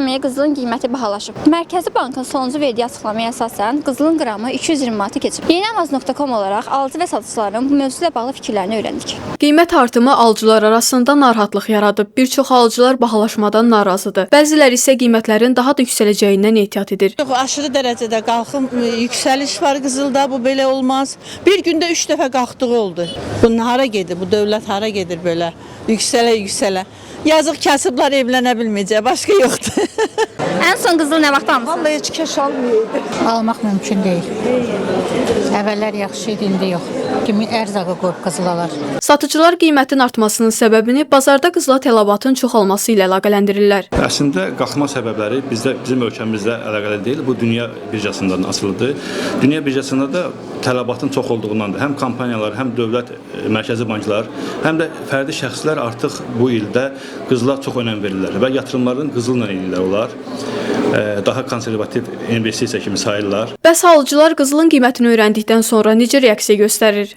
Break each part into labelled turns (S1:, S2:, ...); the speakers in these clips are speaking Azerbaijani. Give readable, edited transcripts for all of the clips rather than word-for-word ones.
S1: kimi qızılın qiyməti bahalaşıb. Mərkəzi Bankın sonuncu verdiyi açıqlamaya əsasən qızılın qramı 220 manatı keçib. Yeniamaz.com olaraq alıcı və satıcıların bu mövzu ilə bağlı fikirlərini öyrəndik.
S2: Qiymət artımı alıcılar arasında narahatlıq yaradıb. Bir çox alıcılar bahalaşmadan narazıdır. Bəziləri isə qiymətlərin daha da yüksələcəyindən ehtiyat edir.
S3: Çox aşırı dərəcədə qalxım, yüksəliş var qızılda, bu belə olmaz. Bir gündə 3 dəfə qalxdığı oldu. Bu hara gedir, bu dövlət hara gedir belə? Yüksələ. Yazıq kasıblar evlənə bilməyəcək, başqa yoxdur.
S1: Ən son qızıl nə vaxt almısınız?
S3: Vallahi heç kəş almıyor.
S4: Almaq mümkün deyil. Əvvəllər yaxşı idi, indi yox. Kimi ərzağı qoyub qızıl alar.
S2: Satıcılar qiymətin artmasının səbəbini bazarda qızıla tələbatın çoxalması ilə əlaqələndirirlər.
S5: Əslində qalxma səbəbləri bizim ölkəmizdə əlaqəli deyil. Bu dünya birjasından asılıdır. Dünya birjasında da tələbatın çox olduğundandır. Həm kompaniyalar, həm dövlət mərkəzi banklar, həm də fərdi şəxslər artıq bu ildə qızıla çox önəm verirlər və yatırımlarını qızılla edirlər onlar. Daha konservativ investisiya kimi sayırlar.
S2: Bəs alıcılar qızılın qiymətini öyrəndikdən sonra necə reaksiya göstərir?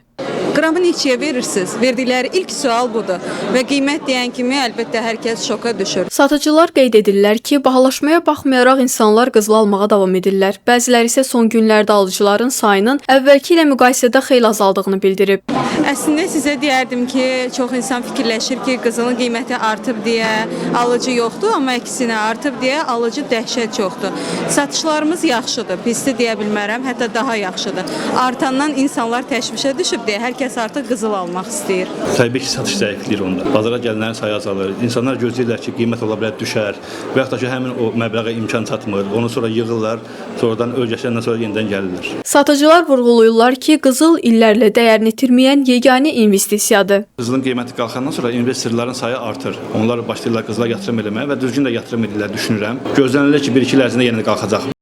S6: Qramı neçəyə verirsiniz? Verdikləri ilk sual budur və qiymət deyən kimi əlbəttə hər kəs şoka düşür.
S2: Satıcılar qeyd edirlər ki, bahalaşmaya baxmayaraq insanlar qızıl almağa davam edirlər. Bəziləri isə son günlərdə alıcıların sayının əvvəlki ilə müqayisədə xeyli azaldığını bildirib.
S6: Əslində sizə deyərdim ki, çox insan fikirləşir ki, qızılın qiyməti artıb deyə alıcı yoxdur, amma əksinə artıb deyə alıcı dəhşət çoxdur. Satışlarımız yaxşıdır, pisdir deyə bilmərəm, hətta daha yaxşıdır. Artandan insanlar təşvişə düşüb deyə hər kəs artıq qızıl almaq istəyir.
S5: Təbii ki, satış zəifləyir onda. Bazara gələnlərin sayı azalır. İnsanlar gözləyirlər ki, qiymət ola bilər düşər və yaxud da ki, həmin o məbləğə imkan çatmır. Onu sonra yığırlar, sonradan öyrəşəndən sonra yenidən gəlirlər.
S2: Satıcılar vurğulayırlar ki, qızıl illərlə dəyərini itirməyən yeganə investisiyadır.
S5: Qızılın qiyməti qalxandan sonra investorların sayı artır. Onlar başlayırlar qızıla yatırım eləməyə və düzgün də yatırım edirlər, düşünürəm. Gözlənilir ki, 1-2 il ərzində yenə də qalxacaq.